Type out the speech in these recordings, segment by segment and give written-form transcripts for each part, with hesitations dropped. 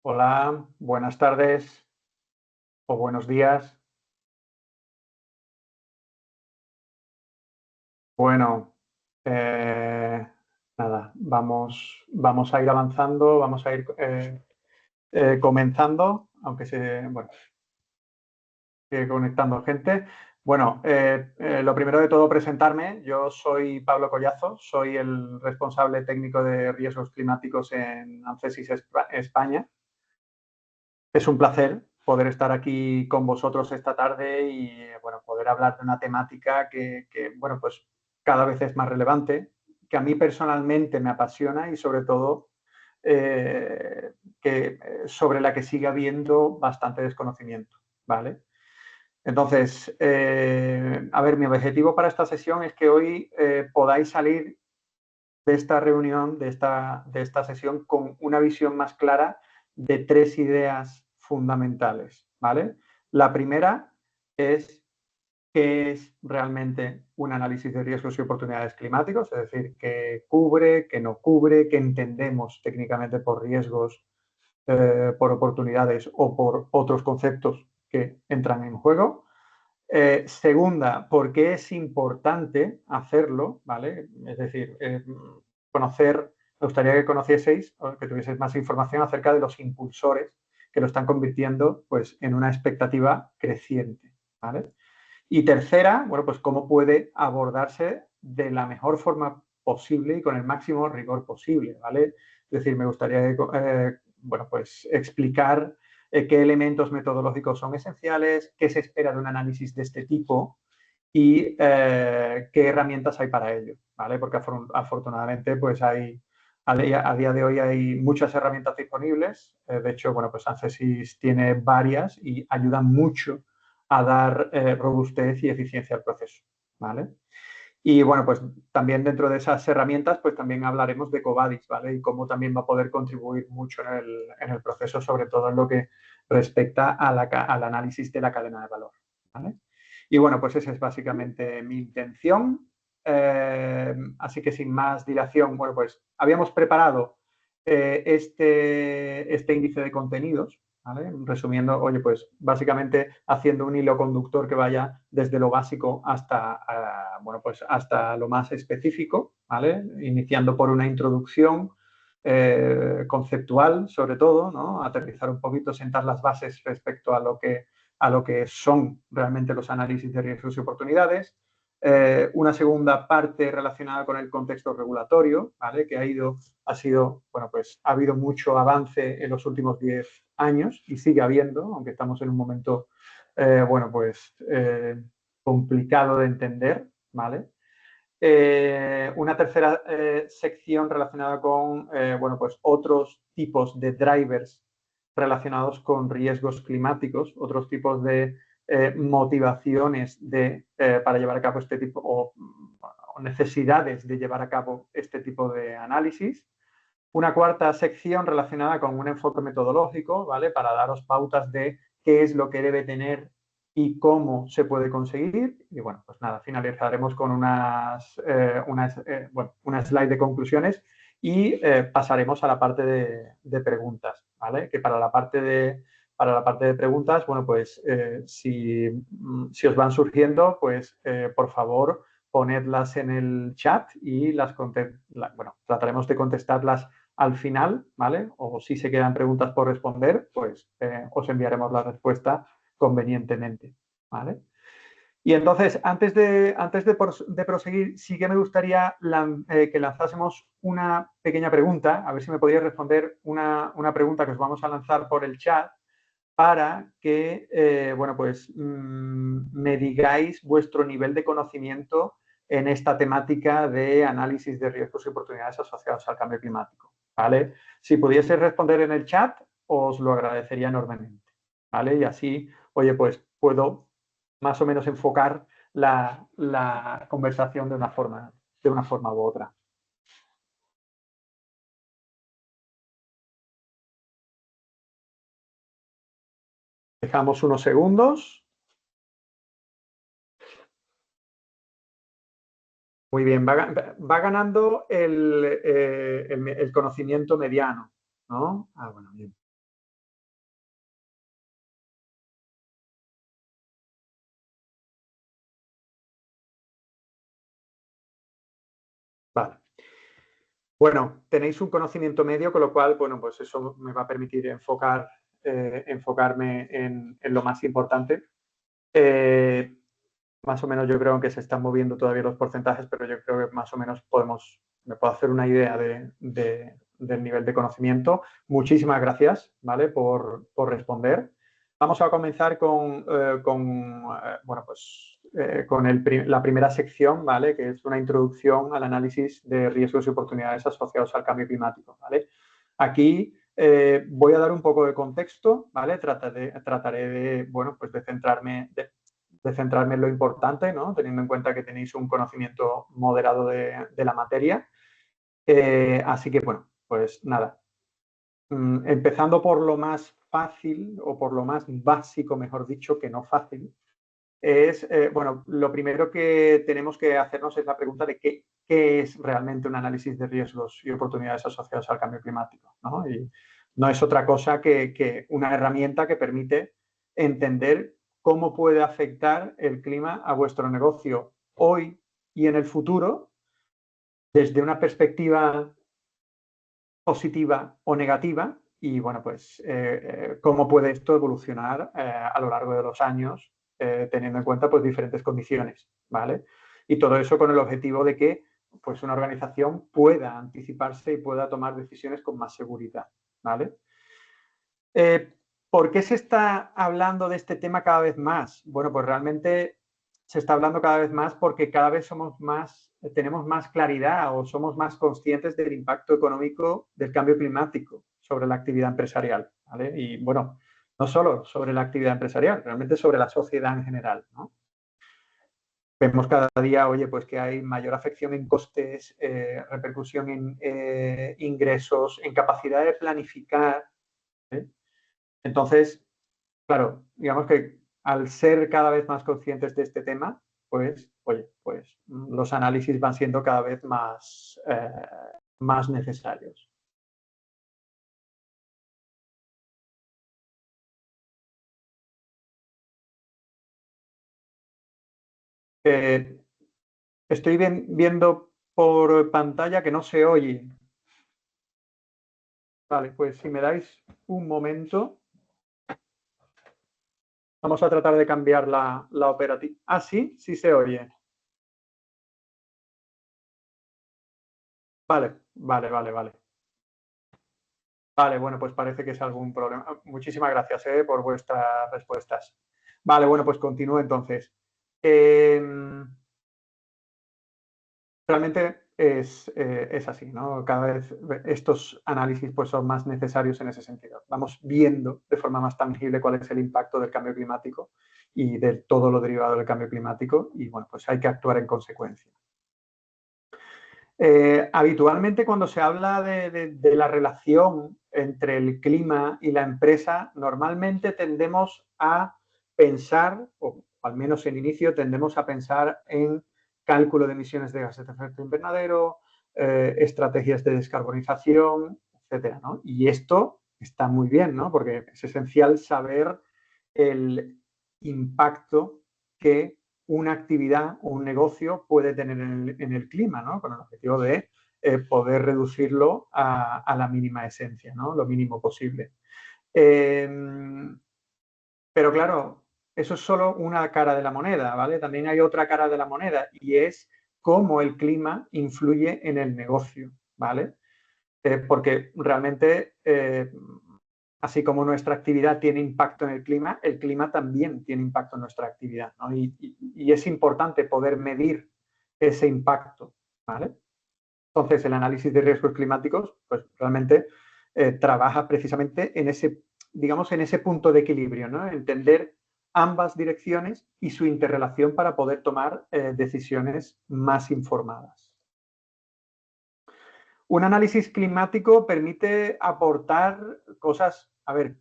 Hola, buenas tardes o buenos días. Bueno, eh, nada, vamos a ir avanzando, vamos a ir comenzando, aunque bueno, conectando gente. Bueno, lo primero de todo presentarme. Yo soy Pablo Collazo, soy el responsable técnico de riesgos climáticos en ANCESIS España. Es un placer poder estar aquí con vosotros esta tarde y bueno, poder hablar de una temática que, bueno, pues cada vez es más relevante, que a mí personalmente me apasiona y sobre todo sobre la que sigue habiendo bastante desconocimiento, ¿vale? Entonces, a ver, mi objetivo para esta sesión es que hoy podáis salir de esta reunión, de esta sesión, con una visión más clara de tres ideas fundamentales, ¿vale? La primera es qué es realmente un análisis de riesgos y oportunidades climáticos, es decir, qué cubre, qué no cubre, qué entendemos técnicamente por riesgos, por oportunidades o por otros conceptos que entran en juego. Segunda, ¿por qué es importante hacerlo? ¿Vale? Es decir, conocer, me gustaría que conocieseis o que tuvieseis más información acerca de los impulsores que lo están convirtiendo pues, en una expectativa creciente. ¿Vale? Y tercera, bueno, pues cómo puede abordarse de la mejor forma posible y con el máximo rigor posible, ¿vale? Es decir, me gustaría bueno, pues explicar qué elementos metodológicos son esenciales, qué se espera de un análisis de este tipo y qué herramientas hay para ello, ¿vale? Porque afortunadamente pues a día de hoy hay muchas herramientas disponibles. De hecho, bueno, pues ANSYS tiene varias y ayudan mucho a dar robustez y eficiencia al proceso, ¿vale? Y bueno, pues también dentro de esas herramientas, pues también hablaremos de EcoVadis, ¿vale? Y cómo también va a poder contribuir mucho en el proceso, sobre todo en lo que respecta al análisis de la cadena de valor, ¿vale? Y bueno, pues esa es básicamente mi intención. Así que sin más dilación, bueno, pues habíamos preparado este índice de contenidos, ¿vale? Resumiendo, oye, pues básicamente haciendo un hilo conductor que vaya desde lo básico hasta, bueno, pues hasta lo más específico, ¿vale? Iniciando por una introducción conceptual, sobre todo, ¿no? Aterrizar un poquito, sentar las bases respecto a lo que son realmente los análisis de riesgos y oportunidades. Una segunda parte relacionada con el contexto regulatorio, ¿vale? Que bueno, pues ha habido mucho avance en los últimos 10 años y sigue habiendo, aunque estamos en un momento, bueno, pues complicado de entender, ¿vale? Una tercera sección relacionada con, bueno, pues otros tipos de drivers relacionados con riesgos climáticos, otros tipos de motivaciones para llevar a cabo este tipo o necesidades de llevar a cabo este tipo de análisis. Una cuarta sección relacionada con un enfoque metodológico, ¿vale? Para daros pautas de qué es lo que debe tener y cómo se puede conseguir. Y bueno, pues nada, finalizaremos con bueno, una slide de conclusiones y pasaremos a la parte de preguntas, ¿vale? Que para la parte de preguntas, bueno, pues si os van surgiendo, pues por favor ponedlas en el chat y bueno, trataremos de contestarlas al final, ¿vale? O si se quedan preguntas por responder, pues os enviaremos la respuesta convenientemente, ¿vale? Y entonces, antes de proseguir, sí que me gustaría que lanzásemos una pequeña pregunta, a ver si me podíais responder una pregunta que os vamos a lanzar por el chat para que, bueno, pues me digáis vuestro nivel de conocimiento en esta temática de análisis de riesgos y oportunidades asociados al cambio climático, ¿vale? Si pudieseis responder en el chat, os lo agradecería enormemente, ¿vale? Y así, oye, pues puedo más o menos enfocar la conversación de una forma u otra. Dejamos unos segundos. Muy bien, va ganando el conocimiento mediano, ¿no? Ah, bueno, bien. Bueno, tenéis un conocimiento medio, con lo cual, bueno, pues eso me va a permitir enfocarme en lo más importante. Más o menos yo creo que se están moviendo todavía los porcentajes, pero yo creo que más o menos me puedo hacer una idea del nivel de conocimiento. Muchísimas gracias, ¿vale? Por responder. Vamos a comenzar bueno, pues, con la primera sección, ¿vale? Que es una introducción al análisis de riesgos y oportunidades asociados al cambio climático, ¿vale? Aquí voy a dar un poco de contexto, ¿vale? Trataré de, bueno, pues de centrarme en lo importante, ¿no? Teniendo en cuenta que tenéis un conocimiento moderado de la materia. Así que, bueno, pues nada. Empezando por lo más fácil o por lo más básico, mejor dicho, que no fácil, bueno, lo primero que tenemos que hacernos es la pregunta de qué es realmente un análisis de riesgos y oportunidades asociados al cambio climático, ¿no? Y no es otra cosa que una herramienta que permite entender cómo puede afectar el clima a vuestro negocio hoy y en el futuro desde una perspectiva positiva o negativa y, bueno, pues cómo puede esto evolucionar a lo largo de los años teniendo en cuenta pues diferentes condiciones, ¿vale? Y todo eso con el objetivo de que pues una organización pueda anticiparse y pueda tomar decisiones con más seguridad, ¿vale? ¿Por qué se está hablando de este tema cada vez más? Bueno, pues realmente se está hablando cada vez más porque cada vez tenemos más claridad o somos más conscientes del impacto económico del cambio climático sobre la actividad empresarial, ¿vale? Y bueno, no solo sobre la actividad empresarial, realmente sobre la sociedad en general, ¿no? Vemos cada día, oye, pues que hay mayor afección en costes, repercusión en ingresos, en capacidad de planificar, ¿eh? Entonces, claro, digamos que al ser cada vez más conscientes de este tema, pues, oye, pues los análisis van siendo cada vez más necesarios. Eh, Estoy viendo por pantalla que no se oye. Vale, pues si me dais un momento, vamos a tratar de cambiar la operativa. Ah, sí, sí se oye. Vale, vale, vale, vale. Vale, bueno, pues parece que es algún problema. Muchísimas gracias por vuestras respuestas. Vale, bueno, pues continúo entonces. Eh, Realmente es así, ¿no? Cada vez estos análisis pues, son más necesarios en ese sentido. Vamos viendo de forma más tangible cuál es el impacto del cambio climático y de todo lo derivado del cambio climático y, bueno, pues hay que actuar en consecuencia. Habitualmente cuando se habla de la relación entre el clima y la empresa, normalmente tendemos a pensar, o al menos en inicio, tendemos a pensar en cálculo de emisiones de gases de efecto invernadero, estrategias de descarbonización, etcétera, ¿no? Y esto está muy bien, ¿no? Porque es esencial saber el impacto que una actividad o un negocio puede tener en el clima, ¿no? Con el objetivo de poder reducirlo a la mínima esencia, ¿no? Lo mínimo posible. Eh, pero claro, eso es solo una cara de la moneda, ¿vale? También hay otra cara de la moneda y es cómo el clima influye en el negocio, ¿vale? Porque realmente, así como nuestra actividad tiene impacto en el clima también tiene impacto en nuestra actividad, ¿no? Y es importante poder medir ese impacto, ¿vale? Entonces, el análisis de riesgos climáticos, pues realmente trabaja precisamente en ese, digamos, en ese punto de equilibrio, ¿no? Entender ambas direcciones y su interrelación para poder tomar decisiones más informadas. Un análisis climático permite aportar cosas, a ver,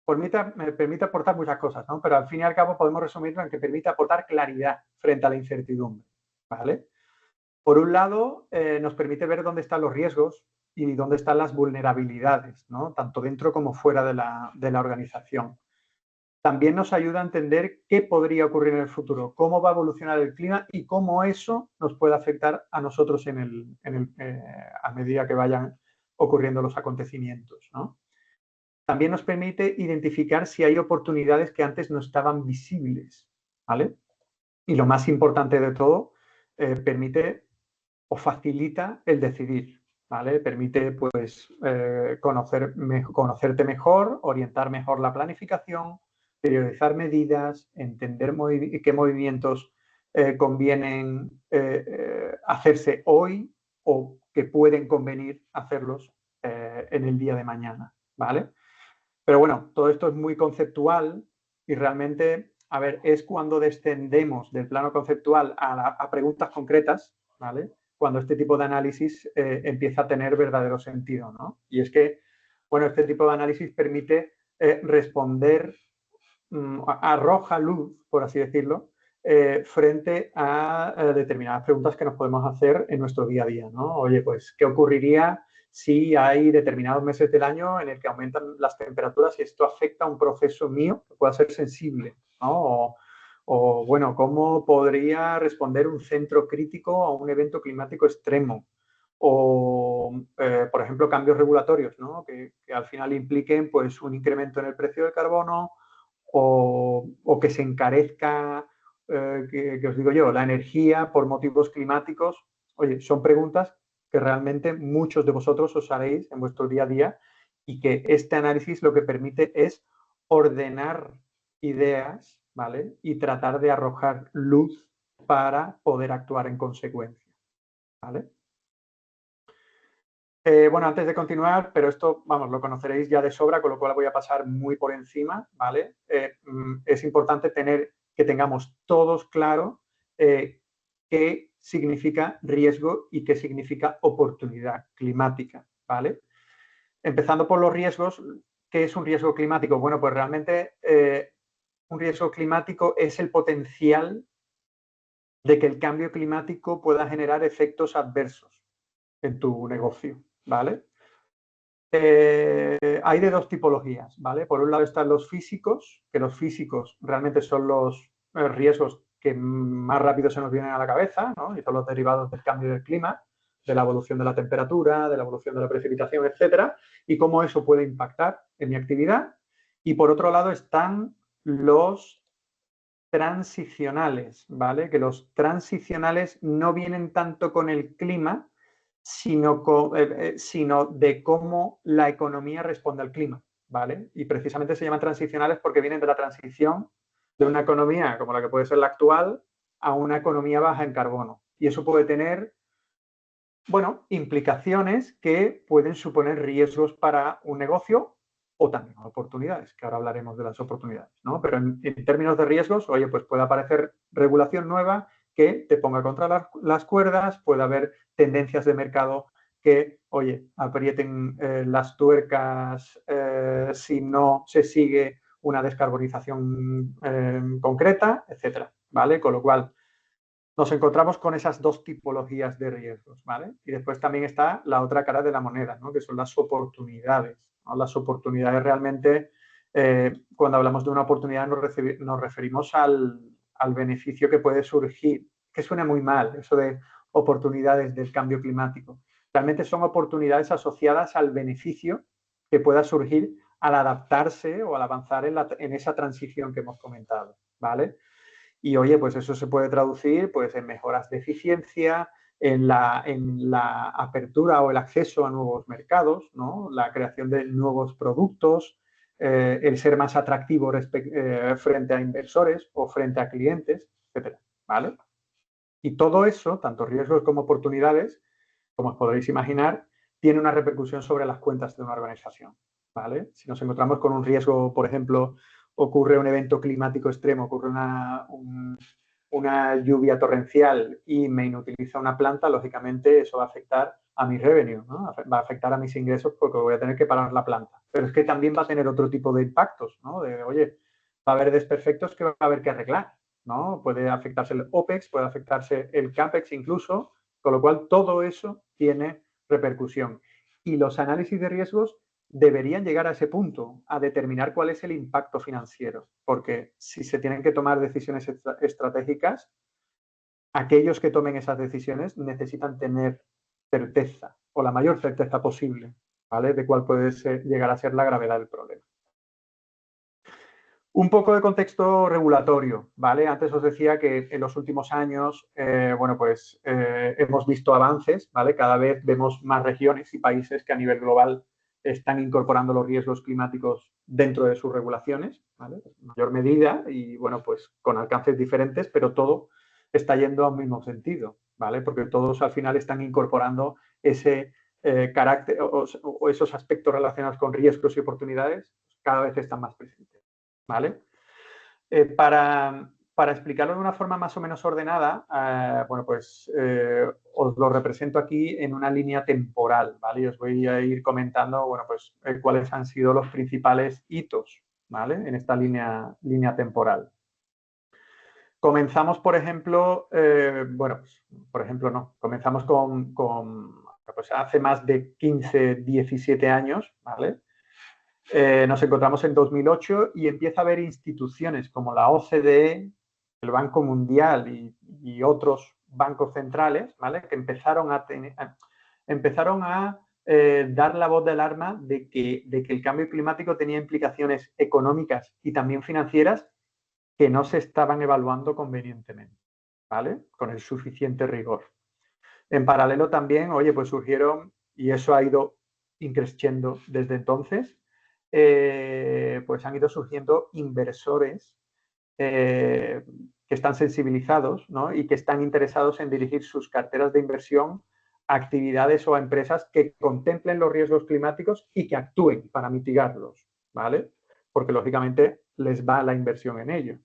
permite aportar muchas cosas, ¿no? Pero al fin y al cabo podemos resumirlo en que permite aportar claridad frente a la incertidumbre, ¿vale? Por un lado, nos permite ver dónde están los riesgos y dónde están las vulnerabilidades, ¿no? Tanto dentro como fuera de la organización. también nos ayuda a entender qué podría ocurrir en el futuro, cómo va a evolucionar el clima y cómo eso nos puede afectar a nosotros a medida que vayan ocurriendo los acontecimientos, ¿no? También nos permite identificar si hay oportunidades que antes no estaban visibles, ¿vale? Y lo más importante de todo, permite o facilita el decidir, ¿vale? Permite, pues, conocerte mejor, orientar mejor la planificación, priorizar medidas, entender qué movimientos convienen hacerse hoy o que pueden convenir hacerlos en el día de mañana, ¿vale? Pero bueno, todo esto es muy conceptual y realmente, a ver, es cuando descendemos del plano conceptual a preguntas concretas, ¿vale? Cuando este tipo de análisis empieza a tener verdadero sentido, ¿no? Y es que, bueno, este tipo de análisis permite responder, arroja luz, por así decirlo, frente a determinadas preguntas que nos podemos hacer en nuestro día a día, ¿no? Oye, pues, ¿qué ocurriría si hay determinados meses del año en el que aumentan las temperaturas y esto afecta a un proceso mío que pueda ser sensible, ¿no? Bueno, ¿cómo podría responder un centro crítico a un evento climático extremo? O, por ejemplo, cambios regulatorios, ¿no? Que al final impliquen, pues, un incremento en el precio del carbono o que se encarezca, que os digo yo, la energía por motivos climáticos. Oye, son preguntas que realmente muchos de vosotros os haréis en vuestro día a día y que este análisis lo que permite es ordenar ideas, ¿vale? Y tratar de arrojar luz para poder actuar en consecuencia, ¿vale? Bueno, antes de continuar, pero esto, vamos, lo conoceréis ya de sobra, con lo cual voy a pasar muy por encima, ¿vale? Es importante que tengamos todos claro qué significa riesgo y qué significa oportunidad climática, ¿vale? Empezando por los riesgos, ¿qué es un riesgo climático? Bueno, pues realmente un riesgo climático es el potencial de que el cambio climático pueda generar efectos adversos en tu negocio, ¿vale? Hay de dos tipologías, ¿vale? Por un lado están los físicos, que los físicos realmente son los riesgos que más rápido se nos vienen a la cabeza, ¿no? Y son los derivados del cambio del clima, de la evolución de la temperatura, de la evolución de la precipitación, etcétera, y cómo eso puede impactar en mi actividad. Y por otro lado están los transicionales, ¿vale? Que los transicionales no vienen tanto con el clima, sino de cómo la economía responde al clima, ¿vale? Y precisamente se llaman transicionales porque vienen de la transición de una economía como la que puede ser la actual a una economía baja en carbono. Y eso puede tener, bueno, implicaciones que pueden suponer riesgos para un negocio o también oportunidades, que ahora hablaremos de las oportunidades, ¿no? Pero en términos de riesgos, oye, pues puede aparecer regulación nueva que te ponga contra las cuerdas, puede haber tendencias de mercado que, oye, aprieten las tuercas si no se sigue una descarbonización concreta, etcétera, ¿vale? Con lo cual, nos encontramos con esas dos tipologías de riesgos, ¿vale? Y después también está la otra cara de la moneda, ¿no? Que son las oportunidades, ¿no? Las oportunidades realmente, cuando hablamos de una oportunidad nos referimos al beneficio que puede surgir, que suena muy mal, eso de oportunidades del cambio climático. Realmente son oportunidades asociadas al beneficio que pueda surgir al adaptarse o al avanzar en esa transición que hemos comentado, ¿vale? Y oye, pues eso se puede traducir pues, en mejoras de eficiencia, en la apertura o el acceso a nuevos mercados, ¿no? La creación de nuevos productos, el ser más atractivo frente a inversores o frente a clientes, etcétera, ¿vale? Y todo eso, tanto riesgos como oportunidades, como os podréis imaginar, tiene una repercusión sobre las cuentas de una organización, ¿vale? Si nos encontramos con un riesgo, por ejemplo, ocurre un evento climático extremo, ocurre una lluvia torrencial y me inutiliza una planta, lógicamente eso va a afectar a mi revenue, ¿no? Va a afectar a mis ingresos porque voy a tener que parar la planta. Pero es que también va a tener otro tipo de impactos, ¿no? De, oye, va a haber desperfectos que va a haber que arreglar, ¿no? Puede afectarse el OPEX, puede afectarse el CAPEX incluso, con lo cual todo eso tiene repercusión. Y los análisis de riesgos deberían llegar a ese punto, a determinar cuál es el impacto financiero, porque si se tienen que tomar decisiones estratégicas, aquellos que tomen esas decisiones necesitan tener certeza, o la mayor certeza posible, ¿vale? De cuál puede llegar a ser la gravedad del problema. Un poco de contexto regulatorio, ¿vale? Antes os decía que en los últimos años, bueno, pues hemos visto avances, ¿vale? Cada vez vemos más regiones y países que a nivel global están incorporando los riesgos climáticos dentro de sus regulaciones, ¿vale? En mayor medida y, bueno, pues con alcances diferentes, pero todo está yendo al mismo sentido, ¿vale? Porque todos al final están incorporando ese carácter o esos aspectos relacionados con riesgos y oportunidades cada vez están más presentes. ¿Vale? Para explicarlo de una forma más o menos ordenada, bueno, pues os lo represento aquí en una línea temporal, ¿vale? Y os voy a ir comentando, bueno, pues cuáles han sido los principales hitos, ¿vale? En esta línea temporal. Comenzamos, por ejemplo, bueno, pues, por ejemplo, no, comenzamos pues hace más de 15, 17 años, ¿vale? Nos encontramos en 2008 y empieza a haber instituciones como la OCDE, el Banco Mundial y otros bancos centrales, ¿vale? Que empezaron a dar la voz de alarma de que el cambio climático tenía implicaciones económicas y también financieras que no se estaban evaluando convenientemente, ¿vale? Con el suficiente rigor. En paralelo también, oye, pues surgieron, y eso ha ido increciendo desde entonces, pues han ido surgiendo inversores que están sensibilizados, ¿no? Y que están interesados en dirigir sus carteras de inversión a actividades o a empresas que contemplen los riesgos climáticos y que actúen para mitigarlos, ¿vale? Porque lógicamente les va la inversión en ello.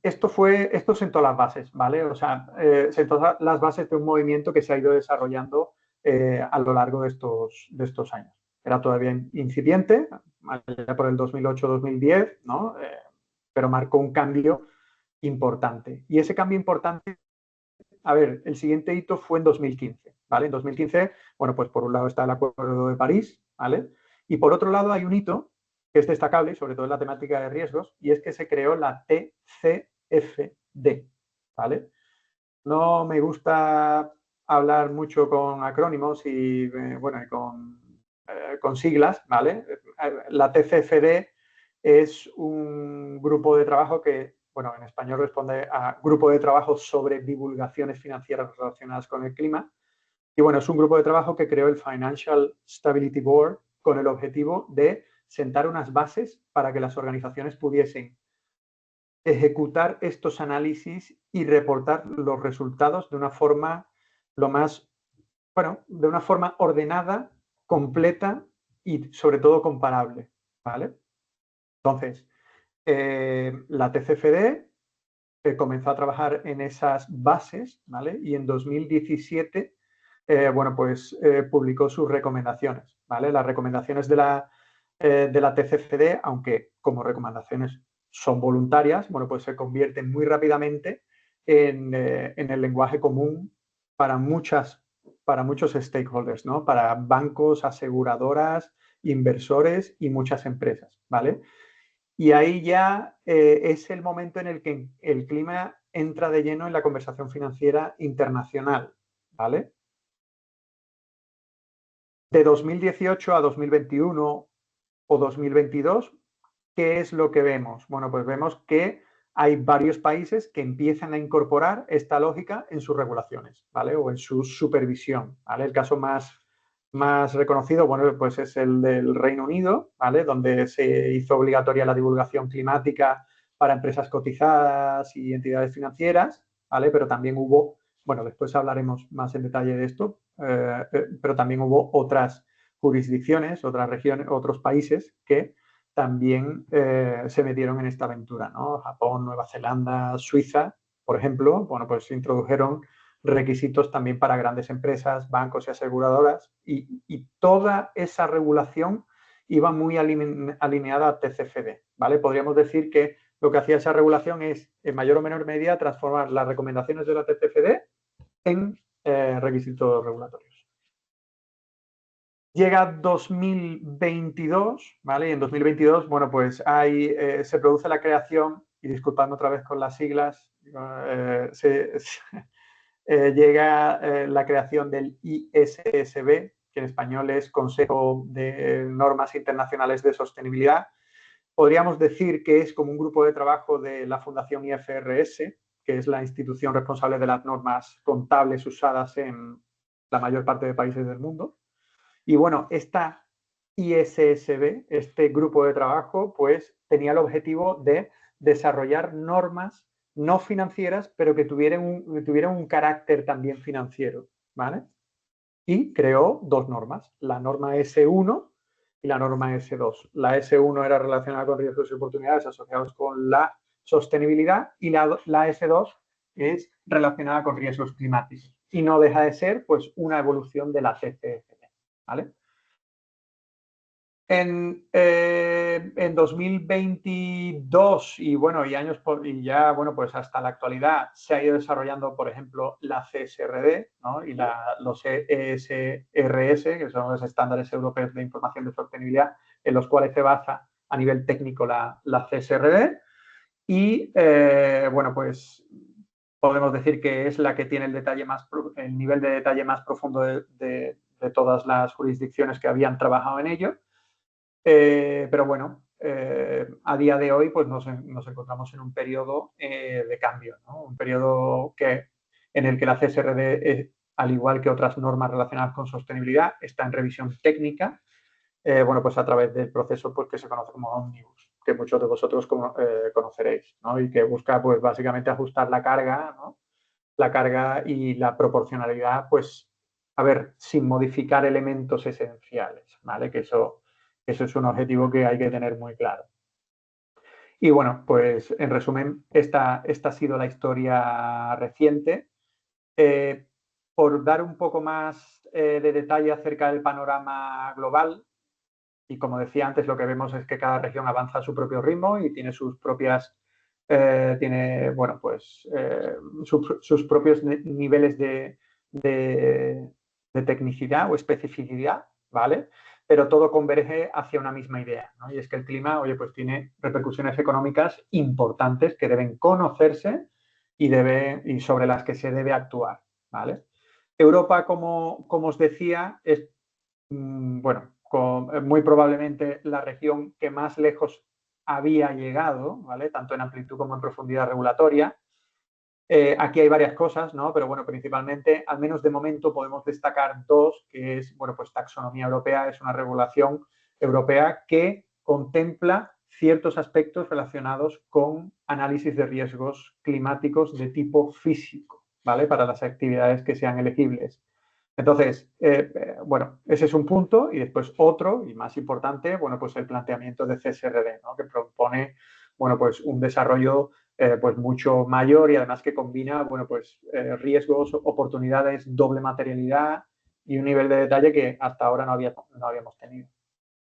Esto sentó las bases, ¿vale? O sea, sentó las bases de un movimiento que se ha ido desarrollando a lo largo de estos años. Era todavía incipiente, allá por el 2008-2010, ¿no? Pero marcó un cambio importante. Y ese cambio importante, a ver, el siguiente hito fue en 2015, ¿vale? En 2015, bueno, pues por un lado está el Acuerdo de París, ¿vale? Y por otro lado hay un hito que es destacable, sobre todo en la temática de riesgos, y es que se creó la TCFD, ¿vale? No me gusta hablar mucho con acrónimos y, bueno, con siglas, ¿vale? La TCFD es un grupo de trabajo que, bueno, en español responde a Grupo de Trabajo sobre Divulgaciones Financieras Relacionadas con el Clima. Y bueno, es un grupo de trabajo que creó el Financial Stability Board con el objetivo de sentar unas bases para que las organizaciones pudiesen ejecutar estos análisis y reportar los resultados de una forma lo más, bueno, de una forma ordenada, completa y sobre todo comparable, ¿vale? Entonces, la TCFD comenzó a trabajar en esas bases, ¿vale? Y en 2017, bueno, pues publicó sus recomendaciones, ¿vale? Las recomendaciones de la TCFD, aunque como recomendaciones son voluntarias, bueno, pues se convierten muy rápidamente en el lenguaje común para muchos stakeholders, ¿no? Para bancos, aseguradoras, inversores y muchas empresas, ¿vale? Y ahí ya es el momento en el que el clima entra de lleno en la conversación financiera internacional, ¿vale? De 2018 a 2021 o 2022, ¿qué es lo que vemos? Bueno, pues vemos que hay varios países que empiezan a incorporar esta lógica en sus regulaciones, ¿vale? O en su supervisión, ¿vale? El caso más reconocido, bueno, pues es el del Reino Unido, ¿vale? Donde se hizo obligatoria la divulgación climática para empresas cotizadas y entidades financieras, ¿vale? Pero también hubo, bueno, después hablaremos más en detalle de esto, pero también hubo otras jurisdicciones, otras regiones, otros países que también se metieron en esta aventura, ¿no? Japón, Nueva Zelanda, Suiza, por ejemplo, bueno, pues introdujeron requisitos también para grandes empresas, bancos y aseguradoras y toda esa regulación iba muy alineada a TCFD, ¿vale? Podríamos decir que lo que hacía esa regulación es, en mayor o menor medida, transformar las recomendaciones de la TCFD en requisitos regulatorios. Llega 2022, ¿vale? Y en 2022, bueno, pues se produce la creación, y disculpadme otra vez con las siglas, llega la creación del ISSB, que en español es Consejo de Normas Internacionales de Sostenibilidad. Podríamos decir que es como un grupo de trabajo de la Fundación IFRS, que es la institución responsable de las normas contables usadas en la mayor parte de países del mundo. Y bueno, esta ISSB, este grupo de trabajo, pues tenía el objetivo de desarrollar normas no financieras, pero que tuvieran un carácter también financiero, ¿vale? Y creó dos normas, la norma S1 y la norma S2. La S1 era relacionada con riesgos y oportunidades asociados con la sostenibilidad y la S2 es relacionada con riesgos climáticos. Y no deja de ser, pues, una evolución de la CCFD, ¿vale? En 2022 y bueno, y años y ya, bueno, pues hasta la actualidad se ha ido desarrollando, por ejemplo, la CSRD, ¿no? Y los ESRS, que son los estándares europeos de información de sostenibilidad, en los cuales se basa a nivel técnico la CSRD. Y bueno, pues podemos decir que es la que tiene el nivel de detalle más profundo de todas las jurisdicciones que habían trabajado en ello. Pero bueno, a día de hoy pues nos encontramos en un periodo de cambio, ¿no? Un periodo en el que la CSRD, al igual que otras normas relacionadas con sostenibilidad, está en revisión técnica, bueno, pues a través del proceso pues, que se conoce como Omnibus, que muchos de vosotros conoceréis, ¿no? Y que busca pues básicamente ajustar la carga, ¿no? La carga y la proporcionalidad, pues, a ver, sin modificar elementos esenciales, ¿vale? Que eso es un objetivo que hay que tener muy claro. Y bueno, pues en resumen, esta ha sido la historia reciente. Por dar un poco más de detalle acerca del panorama global, y como decía antes, lo que vemos es que cada región avanza a su propio ritmo y tiene sus propias, bueno, pues sus propios niveles de tecnicidad o especificidad, ¿vale? Pero todo converge hacia una misma idea, ¿no? Y es que el clima, oye, pues tiene repercusiones económicas importantes que deben conocerse y sobre las que se debe actuar, ¿vale? Europa, como os decía, es, bueno, muy probablemente la región que más lejos había llegado, ¿vale? Tanto en amplitud como en profundidad regulatoria. Aquí hay varias cosas, ¿no? Pero bueno, principalmente, al menos de momento, podemos destacar dos, que es, bueno, pues taxonomía europea, es una regulación europea que contempla ciertos aspectos relacionados con análisis de riesgos climáticos de tipo físico, ¿vale? Para las actividades que sean elegibles. Entonces, bueno, ese es un punto y después otro y más importante, bueno, pues el planteamiento de CSRD, ¿no? Que propone, bueno, pues un desarrollo pues mucho mayor y además que combina, bueno, pues riesgos, oportunidades, doble materialidad y un nivel de detalle que hasta ahora no habíamos tenido.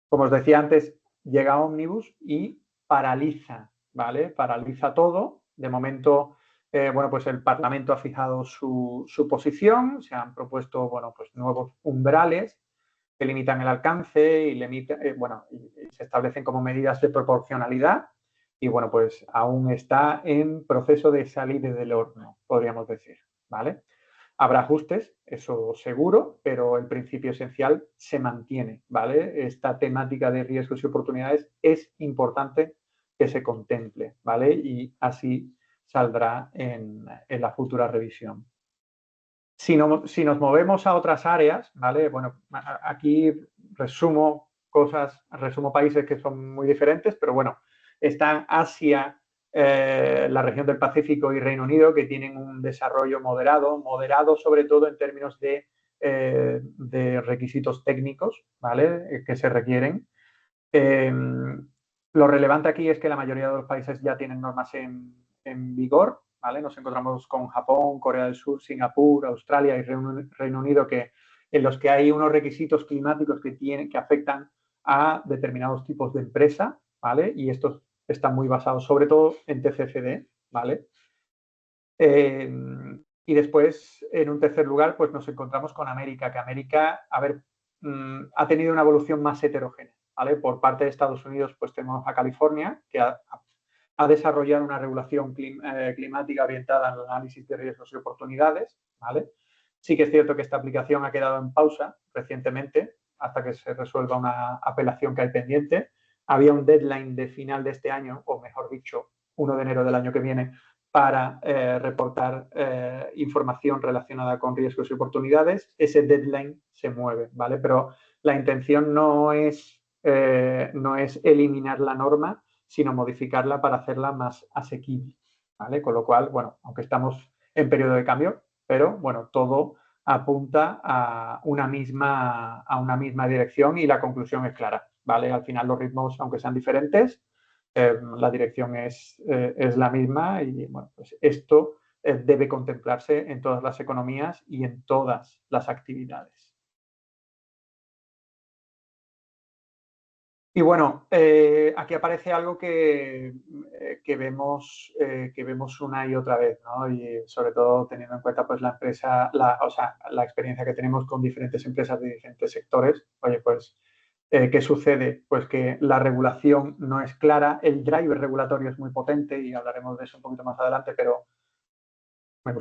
Como os decía antes, llega Omnibus y paraliza, ¿vale? Paraliza todo. De momento, bueno, pues el Parlamento ha fijado su posición, se han propuesto, bueno, pues nuevos umbrales que limitan el alcance y bueno, y se establecen como medidas de proporcionalidad y, bueno, pues aún está en proceso de salir del horno, podríamos decir, ¿vale? Habrá ajustes, eso seguro, pero el principio esencial se mantiene, ¿vale? Esta temática de riesgos y oportunidades es importante que se contemple, ¿vale? Y así saldrá en la futura revisión. Si nos movemos a otras áreas, ¿vale? Bueno, aquí resumo países que son muy diferentes, pero bueno, están Asia, la región del Pacífico y Reino Unido, que tienen un desarrollo moderado sobre todo en términos de requisitos técnicos, ¿vale? Que se requieren. Lo relevante aquí es que la mayoría de los países ya tienen normas en vigor, ¿vale? Nos encontramos con Japón, Corea del Sur, Singapur, Australia y Reino Unido, en los que hay unos requisitos climáticos que afectan a determinados tipos de empresa, ¿vale? Y estos están muy basados sobre todo en TCFD, ¿vale? Y después, en un tercer lugar, pues nos encontramos con América, que América, a ver, ha tenido una evolución más heterogénea, ¿vale? Por parte de Estados Unidos, pues tenemos a California, que ha desarrollado una regulación climática orientada al análisis de riesgos y oportunidades, ¿vale? Sí que es cierto que esta aplicación ha quedado en pausa recientemente hasta que se resuelva una apelación que hay pendiente. Había un deadline de final de este año, o mejor dicho, 1 de enero del año que viene, para reportar información relacionada con riesgos y oportunidades. Ese deadline se mueve, ¿vale? Pero la intención no es eliminar la norma, sino modificarla para hacerla más asequible, ¿vale? Con lo cual, bueno, aunque estamos en periodo de cambio, pero bueno, todo apunta a una misma dirección y la conclusión es clara, ¿vale? Al final los ritmos, aunque sean diferentes, la dirección es la misma y bueno, pues esto debe contemplarse en todas las economías y en todas las actividades. Y bueno, aquí aparece algo que vemos una y otra vez, ¿no? Y sobre todo teniendo en cuenta pues la empresa, o sea, la experiencia que tenemos con diferentes empresas de diferentes sectores. Oye, pues, ¿qué sucede? Pues que la regulación no es clara, el driver regulatorio es muy potente y hablaremos de eso un poquito más adelante, pero me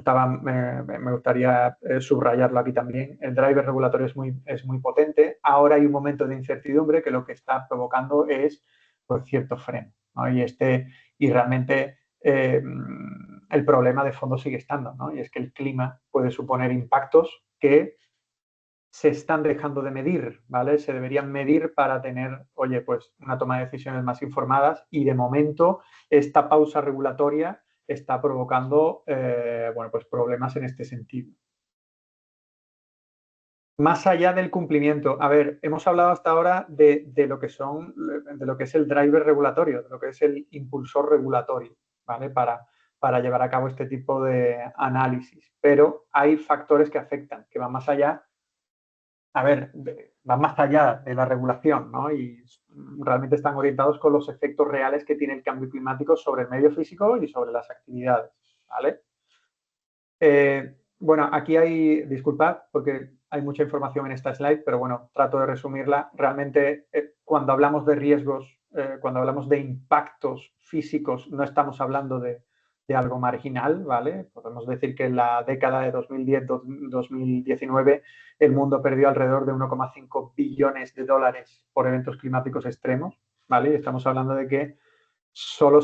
gustaría subrayarlo aquí también. El driver regulatorio es muy potente. Ahora hay un momento de incertidumbre que lo que está provocando es pues, cierto freno, ¿no? Y realmente el problema de fondo sigue estando, ¿no? Y es que el clima puede suponer impactos que se están dejando de medir, ¿vale? Se deberían medir para tener, oye, pues una toma de decisiones más informadas y de momento esta pausa regulatoria está provocando, bueno, pues problemas en este sentido. Más allá del cumplimiento, a ver, hemos hablado hasta ahora de lo que de lo que es el driver regulatorio, de lo que es el impulsor regulatorio, ¿vale? Para llevar a cabo este tipo de análisis. Pero hay factores que afectan, que van más allá, a ver, van más allá de la regulación, ¿no? Y realmente están orientados con los efectos reales que tiene el cambio climático sobre el medio físico y sobre las actividades, ¿vale? Bueno, aquí disculpad, porque hay mucha información en esta slide, pero bueno, trato de resumirla. Realmente, cuando hablamos de riesgos, cuando hablamos de impactos físicos, no estamos hablando de algo marginal, ¿vale? Podemos decir que en la década de 2010-2019 el mundo perdió alrededor de 1,5 billones de dólares por eventos climáticos extremos, ¿vale? Y estamos hablando de que solo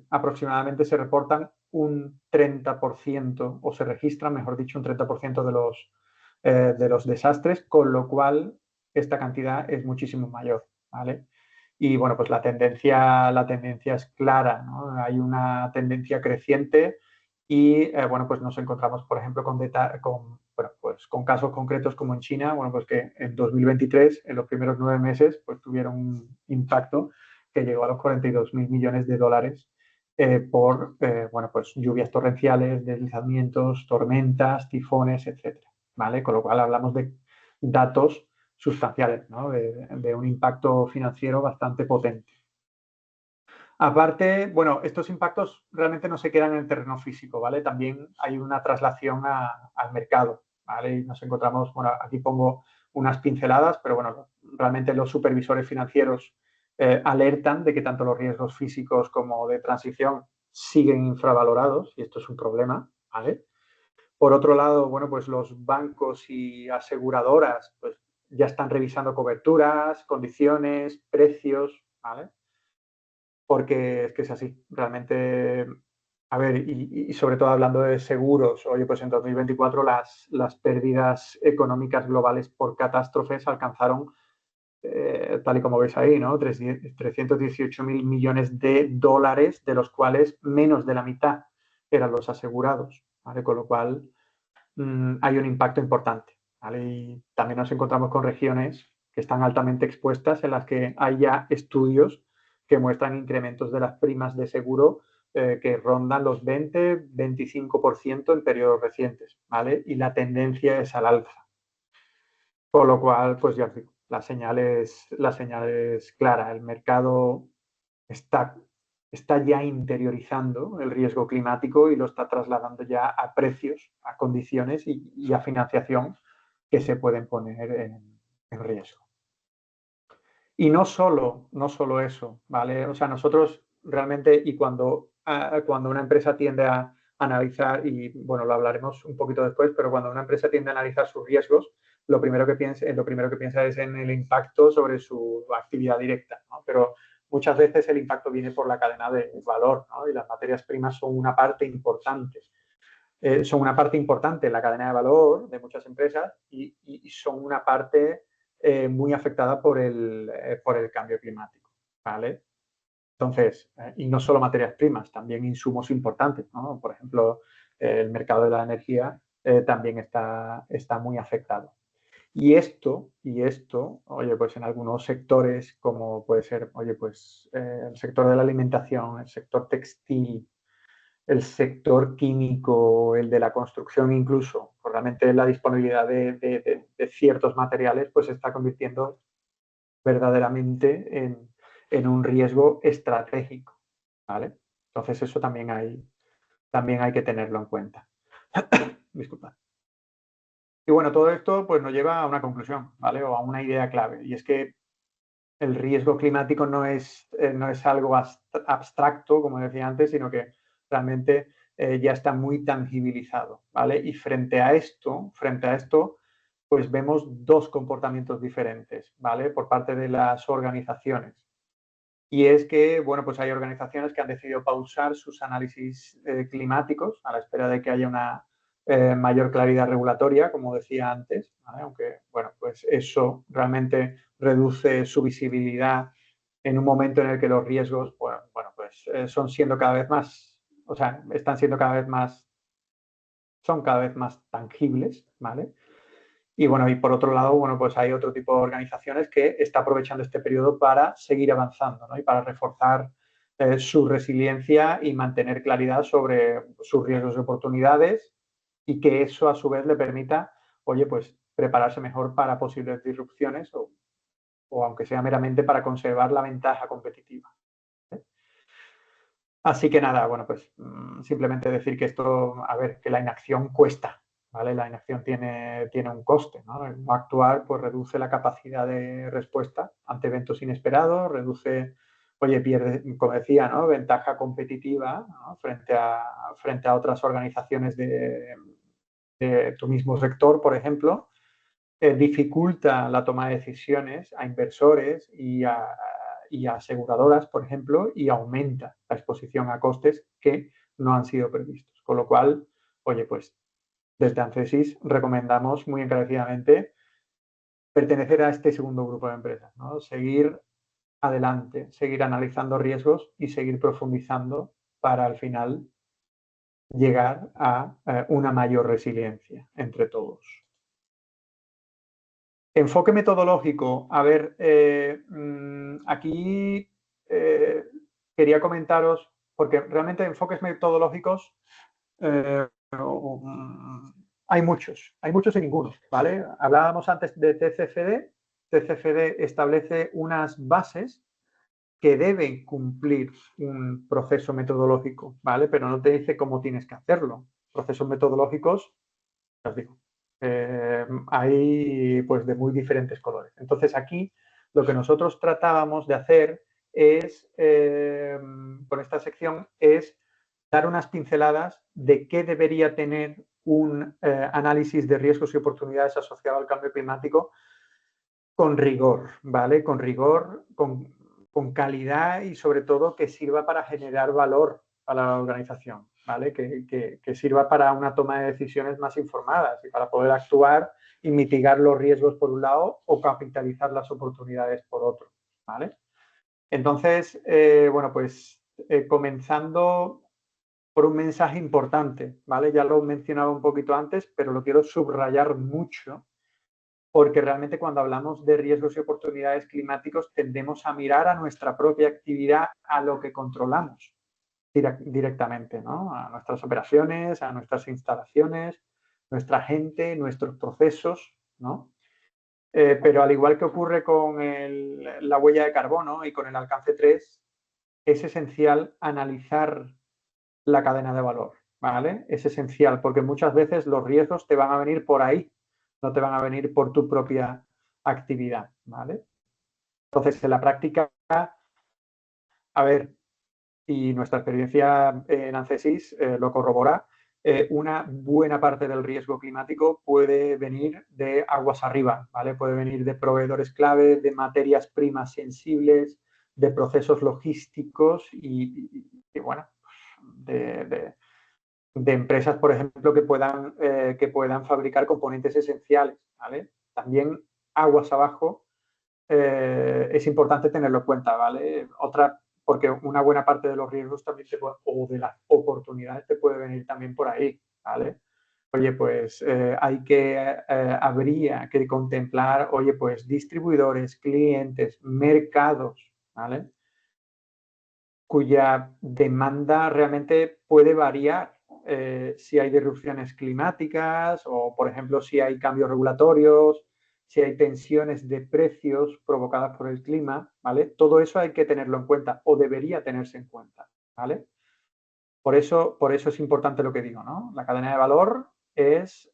aproximadamente se reportan un 30%, o se registran, mejor dicho, un 30% de los desastres, con lo cual esta cantidad es muchísimo mayor, ¿vale? Y bueno, pues la tendencia es clara, ¿no? Hay una tendencia creciente y bueno, pues nos encontramos, por ejemplo, bueno, pues con casos concretos como en China, bueno, pues que en 2023, en los primeros 9 meses, pues tuvieron un impacto que llegó a los 42.000 millones de dólares por bueno, pues lluvias torrenciales, deslizamientos, tormentas, tifones, etcétera, ¿vale? Con lo cual hablamos de datos sustanciales, ¿no? De un impacto financiero bastante potente. Aparte, bueno, estos impactos realmente no se quedan en el terreno físico, ¿vale? También hay una traslación al mercado, ¿vale? Y nos encontramos, bueno, aquí pongo unas pinceladas, pero bueno, realmente los supervisores financieros alertan de que tanto los riesgos físicos como de transición siguen infravalorados y esto es un problema, ¿vale? Por otro lado, bueno, pues los bancos y aseguradoras pues ya están revisando coberturas, condiciones, precios, ¿vale? Porque es que es así, realmente, a ver, y sobre todo hablando de seguros, oye, pues en 2024 las pérdidas económicas globales por catástrofes alcanzaron, tal y como veis ahí, ¿no? 318.000 millones de dólares, de los cuales menos de la mitad eran los asegurados, ¿vale? Con lo cual hay un impacto importante, ¿vale? Y también nos encontramos con regiones que están altamente expuestas en las que hay ya estudios que muestran incrementos de las primas de seguro que rondan los 20-25% en periodos recientes, ¿vale? Y la tendencia es al alza. Con lo cual, pues ya os digo, la señal es clara. El mercado está, está ya interiorizando el riesgo climático y lo está trasladando ya a precios, a condiciones y a financiación que se pueden poner en riesgo. Y no solo eso, ¿vale? O sea, nosotros realmente, y cuando una empresa tiende a analizar, y bueno, lo hablaremos un poquito después, pero cuando una empresa tiende a analizar sus riesgos, lo primero que piensa es en el impacto sobre su actividad directa, ¿no? Pero muchas veces el impacto viene por la cadena de valor, ¿no? Y las materias primas son una parte importante. Son una parte importante en la cadena de valor de muchas empresas y son una parte muy afectada por el cambio climático, ¿vale? Entonces, y no solo materias primas, también insumos importantes, ¿no? Por ejemplo, el mercado de la energía también está muy afectado. Y esto, oye, pues en algunos sectores, como puede ser, oye, pues el sector de la alimentación, el sector textil, el sector químico, el de la construcción incluso, pues realmente la disponibilidad de ciertos materiales pues se está convirtiendo verdaderamente en un riesgo estratégico, ¿vale? Entonces eso también hay que tenerlo en cuenta. Disculpa. Y bueno, todo esto pues nos lleva a una conclusión, ¿vale? O a una idea clave, y es que el riesgo climático no es algo abstracto, como decía antes, sino que realmente ya está muy tangibilizado, ¿vale? Y frente a esto, pues vemos dos comportamientos diferentes, ¿vale? Por parte de las organizaciones. Y es que, bueno, pues hay organizaciones que han decidido pausar sus análisis climáticos a la espera de que haya una mayor claridad regulatoria, como decía antes, ¿vale? Aunque, bueno, pues eso realmente reduce su visibilidad en un momento en el que los riesgos, bueno pues son siendo cada vez más, o sea, están siendo cada vez más, son cada vez más tangibles, ¿vale? Y bueno, y por otro lado, bueno, pues hay otro tipo de organizaciones que está aprovechando este periodo para seguir avanzando, ¿no? Y para reforzar su resiliencia y mantener claridad sobre sus riesgos y oportunidades, y que eso a su vez le permita, oye, pues prepararse mejor para posibles disrupciones o aunque sea meramente para conservar la ventaja competitiva. Así que nada, bueno, pues simplemente decir que esto, a ver, que la inacción cuesta, ¿vale? La inacción tiene un coste, ¿no? El no actuar pues reduce la capacidad de respuesta ante eventos inesperados, reduce, oye, pierde, como decía, ¿no? Ventaja competitiva, ¿no? frente a otras organizaciones de tu mismo sector, por ejemplo, dificulta la toma de decisiones a inversores y a aseguradoras, por ejemplo, y aumenta la exposición a costes que no han sido previstos. Con lo cual, oye, pues desde ANCESIS recomendamos muy encarecidamente pertenecer a este segundo grupo de empresas, ¿no? Seguir adelante, seguir analizando riesgos y seguir profundizando para al final llegar a una mayor resiliencia entre todos. Enfoque metodológico. A ver, aquí quería comentaros, porque realmente enfoques metodológicos eh, hay muchos y ninguno, ¿vale? Hablábamos antes de TCFD. TCFD establece unas bases que deben cumplir un proceso metodológico, ¿vale? Pero no te dice cómo tienes que hacerlo. Procesos metodológicos, os digo, hay pues de muy diferentes colores. Entonces aquí lo que nosotros tratábamos de hacer es, con esta sección, es dar unas pinceladas de qué debería tener un análisis de riesgos y oportunidades asociado al cambio climático con rigor, ¿vale? Con rigor, con calidad y sobre todo que sirva para generar valor a la organización, ¿vale? Que sirva para una toma de decisiones más informadas y para poder actuar y mitigar los riesgos por un lado o capitalizar las oportunidades por otro, ¿vale? Entonces, bueno, pues comenzando por un mensaje importante, ¿vale? Ya lo he mencionado un poquito antes, pero lo quiero subrayar mucho porque realmente cuando hablamos de riesgos y oportunidades climáticos tendemos a mirar a nuestra propia actividad, a lo que controlamos directamente, ¿no? A nuestras operaciones, a nuestras instalaciones, nuestra gente, nuestros procesos, ¿no? Pero al igual que ocurre con la huella de carbono y con el alcance 3, es esencial analizar la cadena de valor, ¿vale? Es esencial porque muchas veces los riesgos te van a venir por ahí, no te van a venir por tu propia actividad, ¿vale? Entonces, en la práctica, a ver, y nuestra experiencia en ANCESIS lo corrobora, una buena parte del riesgo climático puede venir de aguas arriba, ¿vale? Puede venir de proveedores clave, de materias primas sensibles, de procesos logísticos y bueno, de empresas, por ejemplo, que puedan fabricar componentes esenciales, ¿vale? También aguas abajo es importante tenerlo en cuenta, ¿vale? Porque una buena parte de los riesgos también o de las oportunidades te puede venir también por ahí, ¿vale? Oye, pues habría que contemplar, oye, pues distribuidores, clientes, mercados, ¿vale? Cuya demanda realmente puede variar si hay disrupciones climáticas o, por ejemplo, si hay cambios regulatorios, si hay tensiones de precios provocadas por el clima, ¿vale? Todo eso hay que tenerlo en cuenta o debería tenerse en cuenta, ¿vale? Por eso es importante lo que digo, ¿no? La cadena de valor es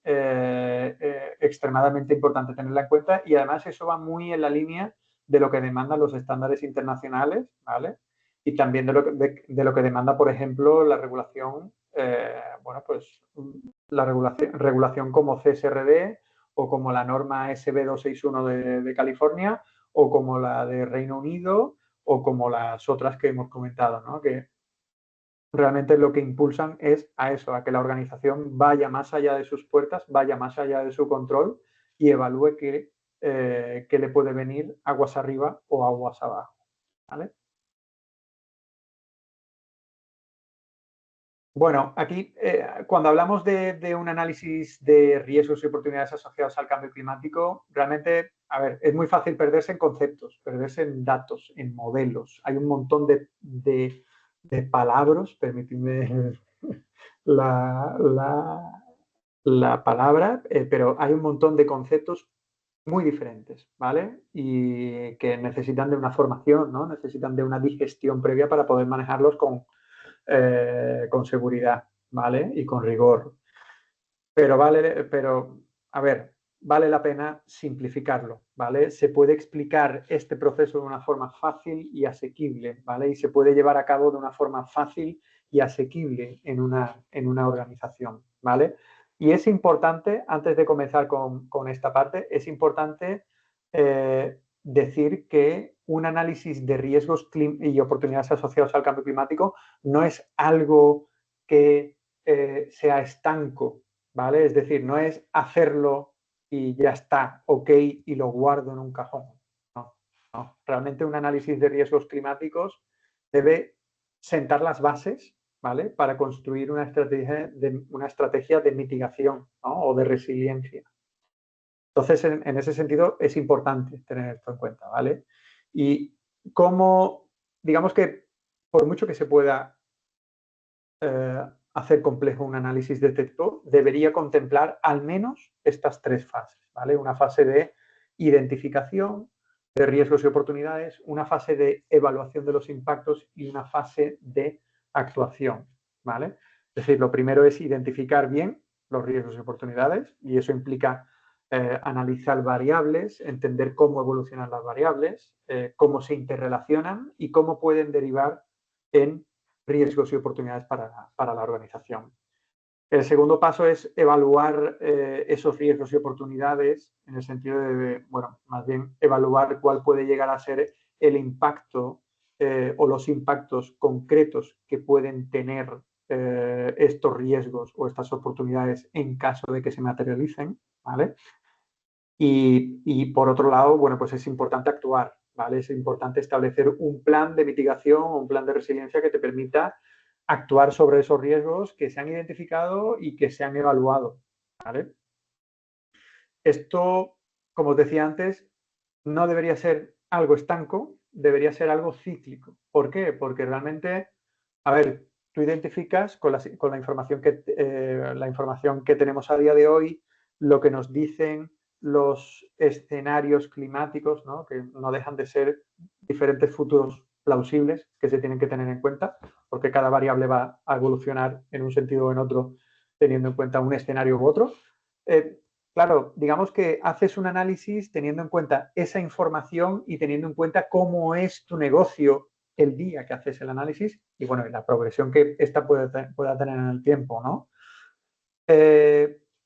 extremadamente importante tenerla en cuenta y además eso va muy en la línea de lo que demandan los estándares internacionales, ¿vale? Y también de lo que demanda, por ejemplo, la regulación, bueno, pues la regulación como CSRD o como la norma SB 261 de California o como la de Reino Unido o como las otras que hemos comentado, ¿no? Que realmente lo que impulsan es a eso, a que la organización vaya más allá de sus puertas, vaya más allá de su control y evalúe qué le puede venir aguas arriba o aguas abajo, ¿vale? Bueno, aquí cuando hablamos de un análisis de riesgos y oportunidades asociados al cambio climático, realmente, a ver, es muy fácil perderse en conceptos, perderse en datos, en modelos. Hay un montón de palabras, permitidme la, la- la palabra, pero hay un montón de conceptos muy diferentes, ¿vale? Y que necesitan de una formación, ¿no? Necesitan de una digestión previa para poder manejarlos con seguridad, ¿vale? Y con rigor. Pero, a ver, vale la pena simplificarlo, ¿vale? Se puede explicar este proceso de una forma fácil y asequible, ¿vale? Y se puede llevar a cabo de una forma fácil y asequible en una organización, ¿vale? Y es importante, antes de comenzar con esta parte, es importante decir que un análisis de riesgos y oportunidades asociados al cambio climático no es algo que sea estanco, ¿vale? Es decir, no es hacerlo y ya está, ok, y lo guardo en un cajón. No, no. Realmente un análisis de riesgos climáticos debe sentar las bases, ¿vale? Para construir una estrategia de mitigación, ¿no? O de resiliencia. Entonces, en ese sentido, es importante tener esto en cuenta, ¿vale? Y como, digamos que por mucho que se pueda hacer complejo un análisis de texto, debería contemplar al menos estas tres fases, ¿vale? Una fase de identificación de riesgos y oportunidades, una fase de evaluación de los impactos y una fase de actuación, ¿vale? Es decir, lo primero es identificar bien los riesgos y oportunidades y eso implica analizar variables, entender cómo evolucionan las variables, cómo se interrelacionan y cómo pueden derivar en riesgos y oportunidades para la organización. El segundo paso es evaluar esos riesgos y oportunidades en el sentido de, bueno, más bien evaluar cuál puede llegar a ser el impacto o los impactos concretos que pueden tener estos riesgos o estas oportunidades en caso de que se materialicen, ¿vale? Y por otro lado, bueno, pues es importante actuar, ¿vale? Es importante establecer un plan de mitigación o un plan de resiliencia que te permita actuar sobre esos riesgos que se han identificado y que se han evaluado, ¿vale? Esto, como os decía antes, no debería ser algo estanco, debería ser algo cíclico. ¿Por qué? Porque realmente, a ver, tú identificas con la información que tenemos a día de hoy, lo que nos dicen los escenarios climáticos, ¿no? Que no dejan de ser diferentes futuros plausibles que se tienen que tener en cuenta, porque cada variable va a evolucionar en un sentido o en otro, teniendo en cuenta un escenario u otro. claro, digamos que haces un análisis teniendo en cuenta esa información y teniendo en cuenta cómo es tu negocio el día que haces el análisis y, bueno, la progresión que esta pueda tener en el tiempo, ¿no?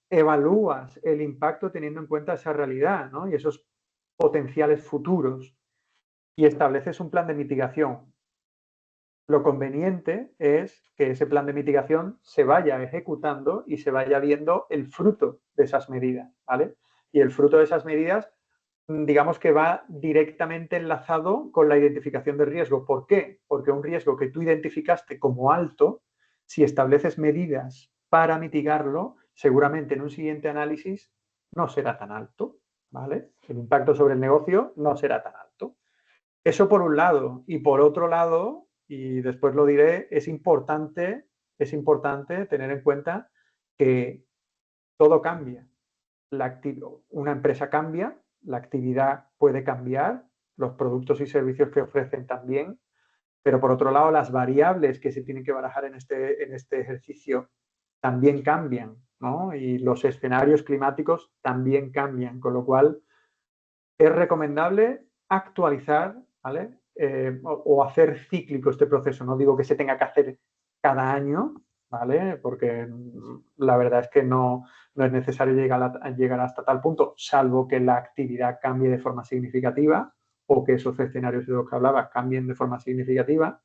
Evalúas el impacto teniendo en cuenta esa realidad, ¿no? Y esos potenciales futuros y estableces un plan de mitigación. Lo conveniente es que ese plan de mitigación se vaya ejecutando y se vaya viendo el fruto de esas medidas, ¿vale? Y el fruto de esas medidas, digamos que va directamente enlazado con la identificación del riesgo. ¿Por qué? Porque un riesgo que tú identificaste como alto, si estableces medidas para mitigarlo, seguramente en un siguiente análisis no será tan alto, ¿vale? El impacto sobre el negocio no será tan alto. Eso por un lado. Y por otro lado, y después lo diré, es importante tener en cuenta que todo cambia. Una empresa cambia, la actividad puede cambiar, los productos y servicios que ofrecen también, pero por otro lado, las variables que se tienen que barajar en este ejercicio también cambian, ¿no? Y los escenarios climáticos también cambian, con lo cual es recomendable actualizar, ¿vale? O hacer cíclico este proceso. No digo que se tenga que hacer cada año, ¿vale? Porque la verdad es que no es necesario llegar hasta tal punto, salvo que la actividad cambie de forma significativa o que esos escenarios de los que hablaba cambien de forma significativa.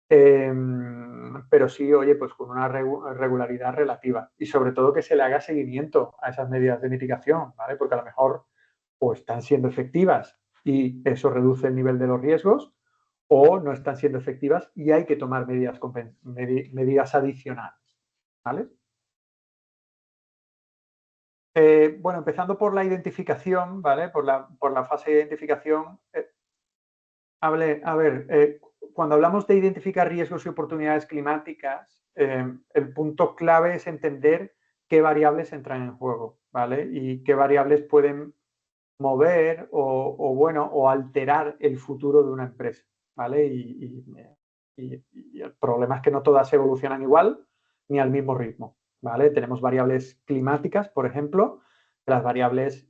Pero sí, oye, pues con una regularidad relativa y sobre todo que se le haga seguimiento a esas medidas de mitigación, ¿vale? Porque a lo mejor o están siendo efectivas y eso reduce el nivel de los riesgos, o no están siendo efectivas y hay que tomar medidas adicionales, ¿vale? Bueno, empezando por la identificación, ¿vale? Por la fase de identificación, a ver, cuando hablamos de identificar riesgos y oportunidades climáticas, el punto clave es entender qué variables entran en juego, ¿vale? Y qué variables pueden mover o alterar el futuro de una empresa, ¿vale? Y el problema es que no todas evolucionan igual ni al mismo ritmo, ¿vale? Tenemos variables climáticas, por ejemplo. Las variables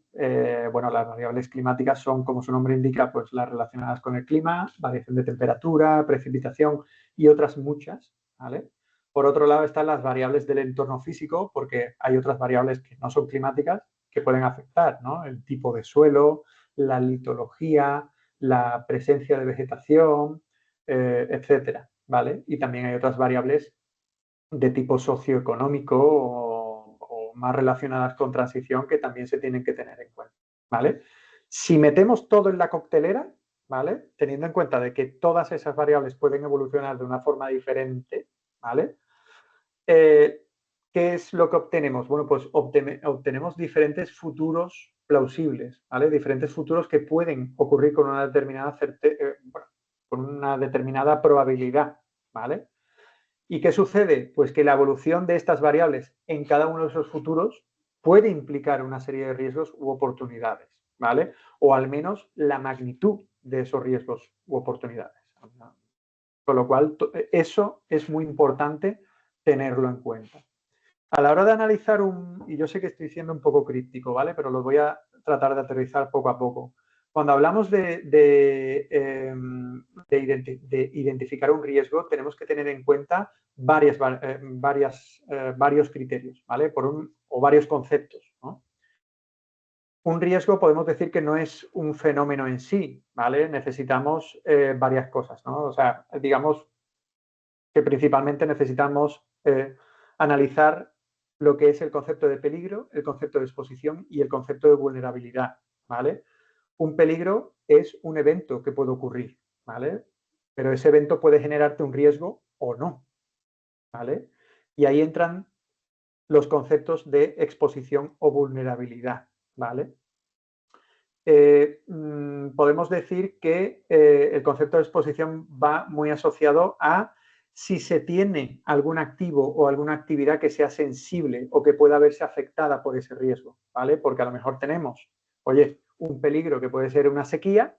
climáticas son, como su nombre indica, pues las relacionadas con el clima, variación de temperatura, precipitación y otras muchas, ¿vale? Por otro lado están las variables del entorno físico, porque hay otras variables que no son climáticas que pueden afectar, ¿no? El tipo de suelo, la litología, la presencia de vegetación, etcétera, ¿vale? Y también hay otras variables de tipo socioeconómico o más relacionadas con transición que también se tienen que tener en cuenta, ¿vale? Si metemos todo en la coctelera, ¿vale? Teniendo en cuenta de que todas esas variables pueden evolucionar de una forma diferente, ¿vale? ¿Qué es lo que obtenemos? Bueno, pues obtenemos diferentes futuros plausibles, ¿vale? Diferentes futuros que pueden ocurrir con una determinada probabilidad, ¿vale? ¿Y qué sucede? Pues que la evolución de estas variables en cada uno de esos futuros puede implicar una serie de riesgos u oportunidades, ¿vale? O al menos la magnitud de esos riesgos u oportunidades. Con lo cual, eso es muy importante tenerlo en cuenta. A la hora de analizar y yo sé que estoy siendo un poco críptico, ¿vale? Pero lo voy a tratar de aterrizar poco a poco. Cuando hablamos de identificar un riesgo, tenemos que tener en cuenta varios criterios, ¿vale? O varios conceptos, ¿no? Un riesgo podemos decir que no es un fenómeno en sí, ¿vale? Necesitamos varias cosas, ¿no? O sea, digamos que principalmente necesitamos analizar lo que es el concepto de peligro, el concepto de exposición y el concepto de vulnerabilidad, ¿vale? Un peligro es un evento que puede ocurrir, ¿vale? Pero ese evento puede generarte un riesgo o no, ¿vale? Y ahí entran los conceptos de exposición o vulnerabilidad, ¿vale? Podemos decir que el concepto de exposición va muy asociado a si se tiene algún activo o alguna actividad que sea sensible o que pueda verse afectada por ese riesgo, ¿vale? Porque a lo mejor tenemos, oye, un peligro que puede ser una sequía,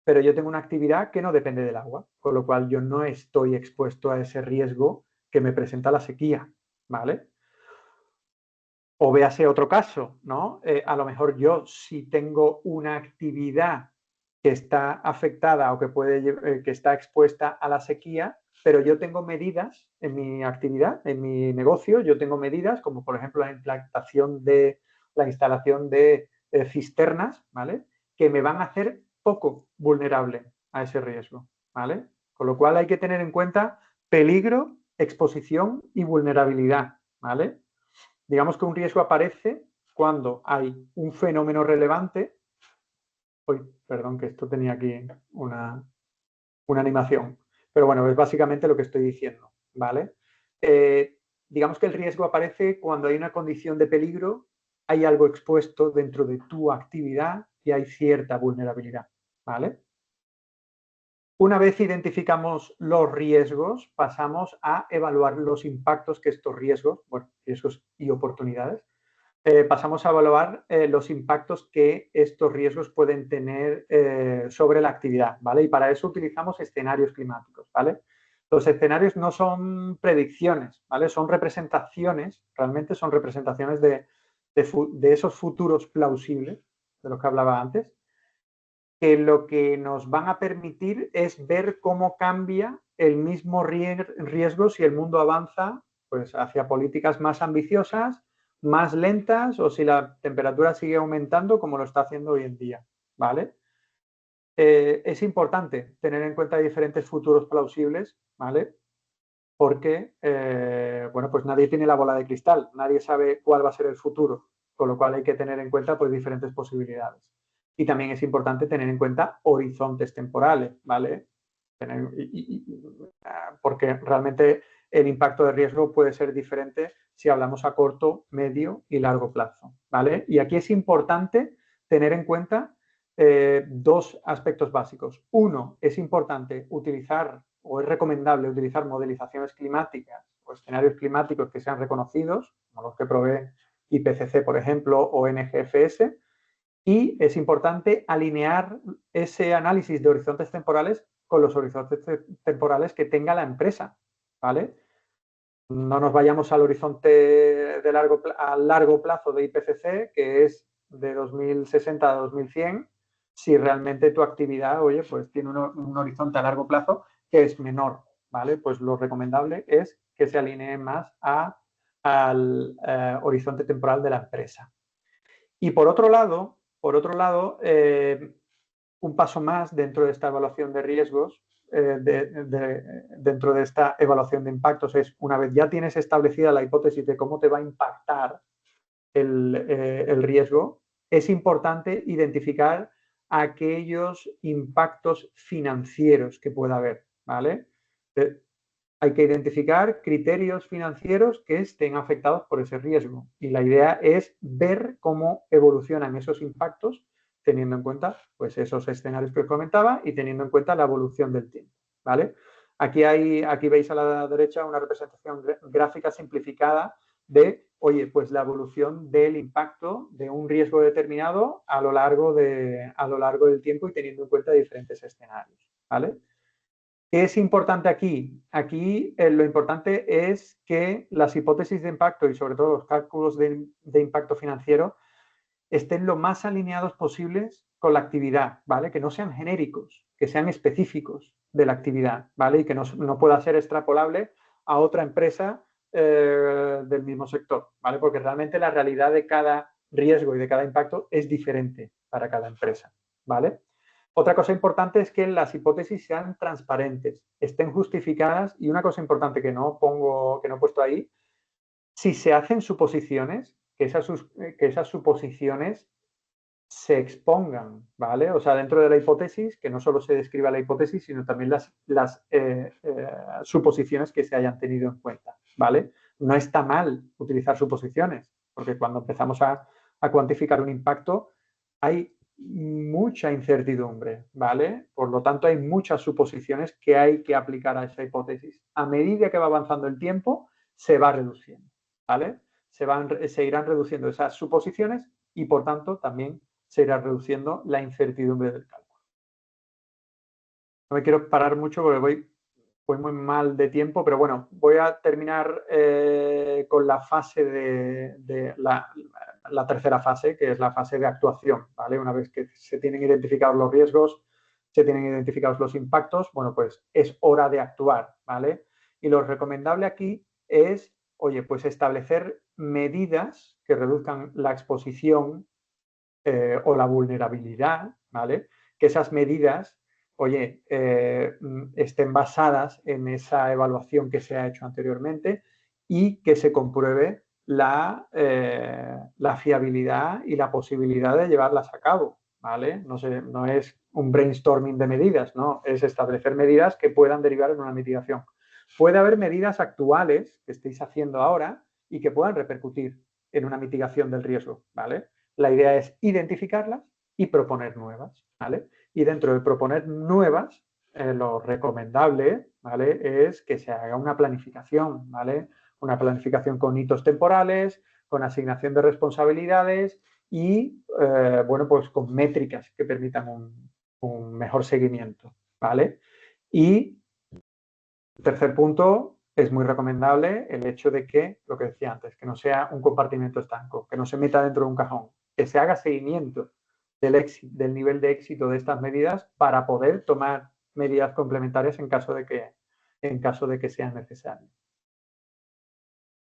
pero yo tengo una actividad que no depende del agua, con lo cual yo no estoy expuesto a ese riesgo que me presenta la sequía, ¿vale? O véase otro caso, ¿no? A lo mejor yo si tengo una actividad que está afectada o que está expuesta a la sequía, pero yo tengo medidas en mi actividad, en mi negocio, yo tengo medidas como por ejemplo la instalación de cisternas, ¿vale? Que me van a hacer poco vulnerable a ese riesgo, ¿vale? Con lo cual hay que tener en cuenta peligro, exposición y vulnerabilidad, ¿vale? Digamos que un riesgo aparece cuando hay un fenómeno relevante. Uy, perdón, que esto tenía aquí una animación. Pero bueno, es básicamente lo que estoy diciendo, ¿vale? Digamos que el riesgo aparece cuando hay una condición de peligro, hay algo expuesto dentro de tu actividad y hay cierta vulnerabilidad, ¿vale? Una vez identificamos los riesgos, pasamos a evaluar los impactos que estos riesgos, bueno, riesgos y oportunidades, pasamos a evaluar los impactos que estos riesgos pueden tener sobre la actividad, ¿vale? Y para eso utilizamos escenarios climáticos, ¿vale? Los escenarios no son predicciones, ¿vale? Son representaciones, realmente son representaciones de esos futuros plausibles, de los que hablaba antes, que lo que nos van a permitir es ver cómo cambia el mismo riesgo si el mundo avanza pues, hacia políticas más ambiciosas, más lentas o si la temperatura sigue aumentando como lo está haciendo hoy en día, ¿vale? Es importante tener en cuenta diferentes futuros plausibles, ¿vale? Porque, bueno, pues nadie tiene la bola de cristal, nadie sabe cuál va a ser el futuro, con lo cual hay que tener en cuenta pues diferentes posibilidades. Y también es importante tener en cuenta horizontes temporales, ¿vale? Porque realmente el impacto de riesgo puede ser diferente si hablamos a corto, medio y largo plazo, ¿vale? Y aquí es importante tener en cuenta dos aspectos básicos. Uno, es importante utilizar o es recomendable utilizar modelizaciones climáticas o escenarios climáticos que sean reconocidos, como los que provee IPCC, por ejemplo, o NGFS, y es importante alinear ese análisis de horizontes temporales con los horizontes temporales que tenga la empresa, ¿vale? No nos vayamos al horizonte a largo plazo de IPCC, que es de 2060 a 2100, si realmente tu actividad, oye, pues tiene un horizonte a largo plazo que es menor, ¿vale? Pues lo recomendable es que se alinee más al horizonte temporal de la empresa. Y por otro lado un paso más dentro de esta evaluación de riesgos, dentro de esta evaluación de impactos, es una vez ya tienes establecida la hipótesis de cómo te va a impactar el riesgo, es importante identificar aquellos impactos financieros que pueda haber, ¿vale? Hay que identificar criterios financieros que estén afectados por ese riesgo. Y la idea es ver cómo evolucionan esos impactos teniendo en cuenta pues, esos escenarios que os comentaba y teniendo en cuenta la evolución del tiempo, ¿vale? Aquí veis a la derecha una representación gráfica simplificada de, oye, pues la evolución del impacto de un riesgo determinado a lo largo del tiempo y teniendo en cuenta diferentes escenarios, ¿vale? ¿Qué es importante aquí? Aquí lo importante es que las hipótesis de impacto y sobre todo los cálculos de impacto financiero estén lo más alineados posibles con la actividad, ¿vale? Que no sean genéricos, que sean específicos de la actividad, ¿vale? Y que no pueda ser extrapolable a otra empresa del mismo sector, ¿vale? Porque realmente la realidad de cada riesgo y de cada impacto es diferente para cada empresa, ¿vale? Otra cosa importante es que las hipótesis sean transparentes, estén justificadas y una cosa importante que no he puesto ahí, si se hacen suposiciones, que esas suposiciones se expongan, ¿vale? O sea, dentro de la hipótesis, que no solo se describa la hipótesis, sino también las suposiciones que se hayan tenido en cuenta, ¿vale? No está mal utilizar suposiciones, porque cuando empezamos a cuantificar un impacto, hay mucha incertidumbre, ¿vale? Por lo tanto, hay muchas suposiciones que hay que aplicar a esa hipótesis. A medida que va avanzando el tiempo, se va reduciendo, ¿vale? Se irán reduciendo esas suposiciones y, por tanto, también se irá reduciendo la incertidumbre del cálculo. No me quiero parar mucho porque voy voy muy mal de tiempo, pero bueno, voy a terminar con la fase de la tercera fase, que es la fase de actuación, ¿vale? Una vez que se tienen identificados los riesgos, se tienen identificados los impactos, bueno, pues es hora de actuar, ¿vale? Y lo recomendable aquí es, oye, pues establecer medidas que reduzcan la exposición o la vulnerabilidad, ¿vale? Que esas medidas, oye, estén basadas en esa evaluación que se ha hecho anteriormente y que se compruebe la fiabilidad y la posibilidad de llevarlas a cabo, ¿vale? No es un brainstorming de medidas, no, es establecer medidas que puedan derivar en una mitigación. Puede haber medidas actuales que estéis haciendo ahora y que puedan repercutir en una mitigación del riesgo, ¿vale? La idea es identificarlas y proponer nuevas, ¿vale? Y dentro de proponer nuevas, lo recomendable, ¿vale? Es que se haga una planificación, ¿vale? Una planificación con hitos temporales, con asignación de responsabilidades y, bueno, pues con métricas que permitan un mejor seguimiento, ¿vale? Y tercer punto, es muy recomendable el hecho de que, lo que decía antes, que no sea un compartimento estanco, que no se meta dentro de un cajón, que se haga seguimiento del nivel de éxito de estas medidas para poder tomar medidas complementarias en caso de que sean necesarias.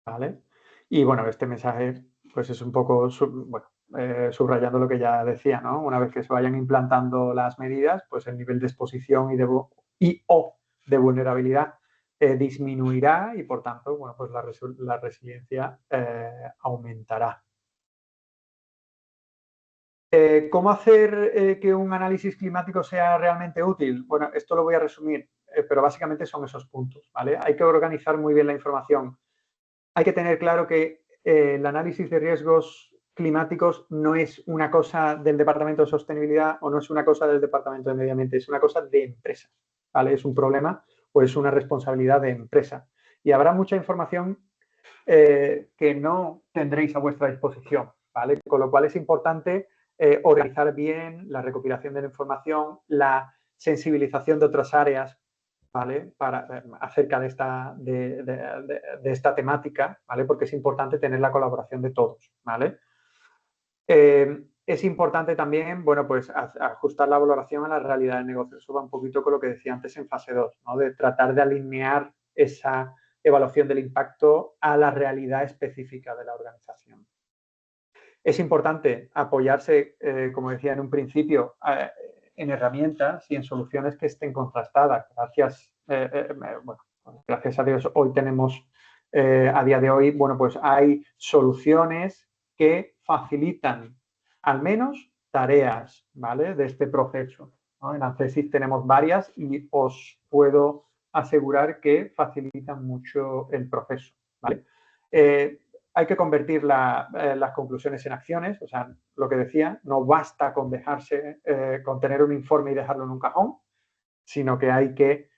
¿Vale? Y bueno, este mensaje pues es un poco subrayando lo que ya decía, ¿no? Una vez que se vayan implantando las medidas, pues el nivel de exposición o de vulnerabilidad disminuirá y por tanto, bueno, pues la resiliencia aumentará. ¿Cómo hacer que un análisis climático sea realmente útil? Bueno, esto lo voy a resumir, pero básicamente son esos puntos, ¿vale? Hay que organizar muy bien la información. Hay que tener claro que el análisis de riesgos climáticos no es una cosa del Departamento de Sostenibilidad o no es una cosa del Departamento de Medio Ambiente, es una cosa de empresa, ¿vale? Es un problema o es una responsabilidad de empresa. Y habrá mucha información que no tendréis a vuestra disposición, ¿vale? Con lo cual es importante organizar bien la recopilación de la información, la sensibilización de otras áreas, ¿vale? Acerca de esta temática, ¿vale? Porque es importante tener la colaboración de todos, ¿vale? Es importante también, bueno, pues ajustar la valoración a la realidad del negocio. Eso va un poquito con lo que decía antes en fase 2, ¿no? De tratar de alinear esa evaluación del impacto a la realidad específica de la organización. Es importante apoyarse, como decía en un principio, en herramientas y en soluciones que estén contrastadas. Gracias a Dios hoy tenemos, a día de hoy, bueno, pues hay soluciones que facilitan al menos tareas, ¿vale? De este proceso, ¿no? En Accessis tenemos varias y os puedo asegurar que facilitan mucho el proceso, ¿vale? Hay que convertir las conclusiones en acciones, o sea, lo que decía, no basta con con tener un informe y dejarlo en un cajón, sino que hay que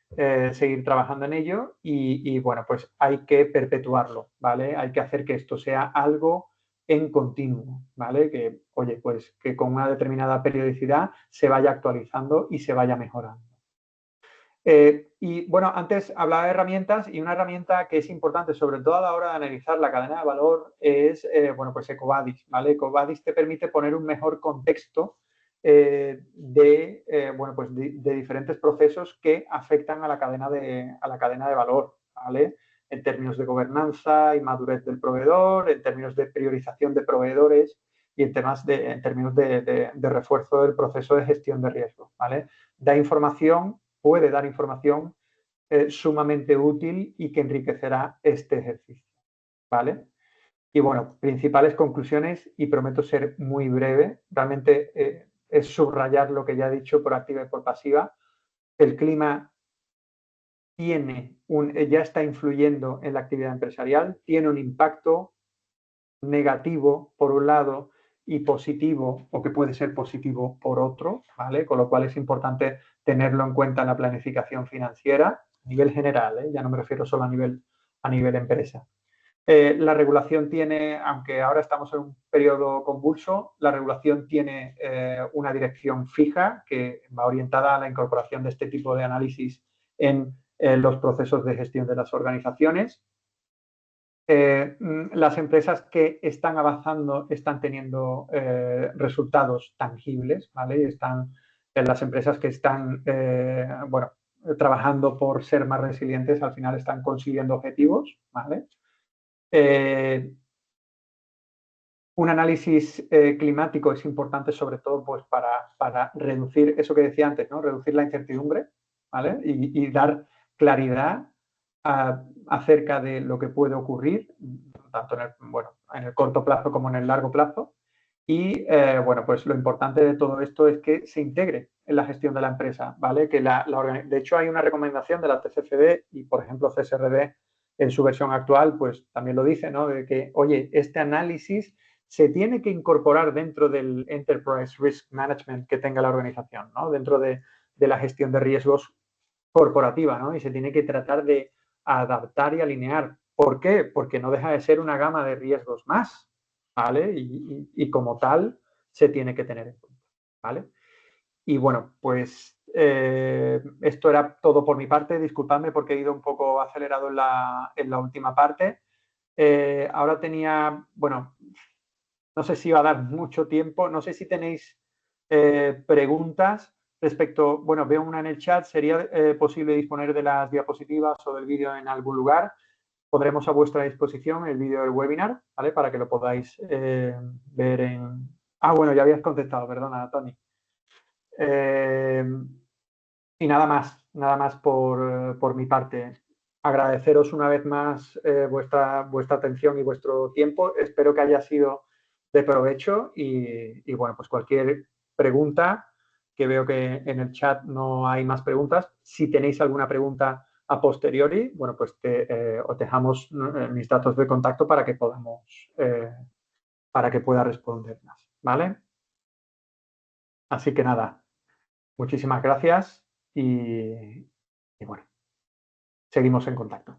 seguir trabajando en ello y, bueno, pues hay que perpetuarlo, ¿vale? Hay que hacer que esto sea algo en continuo, ¿vale? Que, oye, pues que con una determinada periodicidad se vaya actualizando y se vaya mejorando. Y bueno, antes hablaba de herramientas y una herramienta que es importante, sobre todo a la hora de analizar la cadena de valor, es, bueno, pues EcoVadis, ¿vale? EcoVadis te permite poner un mejor contexto bueno, pues de diferentes procesos que afectan a la cadena de valor, ¿vale? En términos de gobernanza y madurez del proveedor, en términos de priorización de proveedores y en términos de refuerzo del proceso de gestión de riesgo, ¿vale? Puede dar información sumamente útil y que enriquecerá este ejercicio, ¿vale? Y bueno, principales conclusiones, y prometo ser muy breve, realmente es subrayar lo que ya he dicho por activa y por pasiva. El clima ya está influyendo en la actividad empresarial, tiene un impacto negativo por un lado y positivo, o que puede ser positivo por otro, ¿vale? Con lo cual es importante tenerlo en cuenta en la planificación financiera a nivel general, ¿eh? Ya no me refiero solo a nivel empresa. La regulación tiene, aunque ahora estamos en un periodo convulso, la regulación tiene una dirección fija que va orientada a la incorporación de este tipo de análisis en los procesos de gestión de las organizaciones. Las empresas que están avanzando están teniendo resultados tangibles, ¿vale? Están las empresas que están, bueno, trabajando por ser más resilientes, al final están consiguiendo objetivos, ¿vale? Un análisis climático es importante sobre todo pues, para reducir eso que decía antes, ¿no? Reducir la incertidumbre, ¿vale? Y dar claridad acerca de lo que puede ocurrir, tanto en el, bueno, en el corto plazo como en el largo plazo. Y bueno, pues lo importante de todo esto es que se integre en la gestión de la empresa, ¿vale? Que de hecho, hay una recomendación de la TCFD y, por ejemplo, CSRD en su versión actual, pues también lo dice, ¿no? De que, oye, este análisis se tiene que incorporar dentro del Enterprise Risk Management que tenga la organización, ¿no? Dentro de la gestión de riesgos corporativa, ¿no? Y se tiene que tratar de adaptar y alinear. ¿Por qué? Porque no deja de ser una gama de riesgos más, ¿vale? Y como tal se tiene que tener en cuenta, ¿vale? Y bueno, pues esto era todo por mi parte. Disculpadme porque he ido un poco acelerado en la última parte. Ahora tenía, bueno, no sé si va a dar mucho tiempo. No sé si tenéis preguntas respecto, bueno, veo una en el chat. ¿Sería posible disponer de las diapositivas o del vídeo en algún lugar? Pondremos a vuestra disposición el vídeo del webinar, ¿vale? Para que lo podáis ver en... Ah, bueno, ya habías contestado, perdona, Tony. Y nada más por mi parte. Agradeceros una vez más vuestra atención y vuestro tiempo. Espero que haya sido de provecho y bueno, pues cualquier pregunta, que veo que en el chat no hay más preguntas. Si tenéis alguna pregunta a posteriori, bueno, pues os dejamos mis datos de contacto para que podamos, para que pueda responder más, ¿vale? Así que nada, muchísimas gracias y bueno, seguimos en contacto.